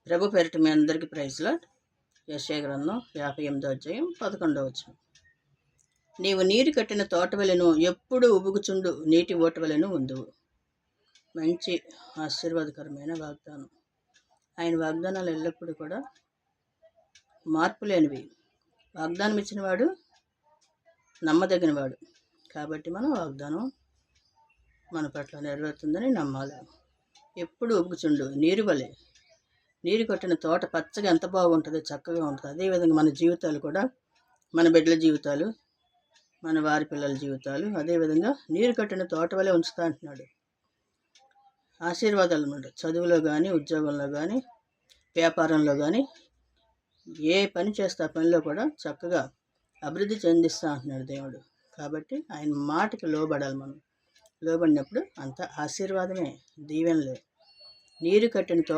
ప్రభు పేరిట మీ అందరికీ ప్రైజ్లా. యెషయా గ్రంథం 58వ అధ్యాయం 11వ వచనం. నీవు నీరు కట్టిన తోటవలెను, ఎప్పుడు ఉబుకుచుండు నీటి ఓటవలెను ఉందువు. మంచి ఆశీర్వాదకరమైన వాగ్దానం. ఆయన వాగ్దానాలు ఎల్లప్పుడూ కూడా మార్పు లేనివి. వాగ్దానం ఇచ్చినవాడు నమ్మదగినవాడు. కాబట్టి మనం వాగ్దానం మన పట్ల నెరవేరుతుందని నమ్మాలి. ఎప్పుడు ఉబుకుచుండు నీరు వలె. నీరు కట్టిన తోట పచ్చగా ఎంత బాగుంటుందో, చక్కగా ఉంటుంది. అదేవిధంగా మన జీవితాలు కూడా, మన బిడ్డల జీవితాలు, మన వారి పిల్లల జీవితాలు అదేవిధంగా నీరు కట్టిన తోట వలె ఉంచుతా అంటున్నాడు. ఆశీర్వాదాలు అన్నమాట. చదువులో కానీ, ఉద్యోగంలో కానీ, వ్యాపారంలో కానీ, ఏ పని చేస్తే ఆ పనిలో కూడా చక్కగా అభివృద్ధి చెందిస్తా అంటున్నాడు దేవుడు. కాబట్టి ఆయన మాటకి లోబడాలి. మనం లోబడినప్పుడు అంత ఆశీర్వాదమే, దీవెనలే. నీరు కట్టిన తోట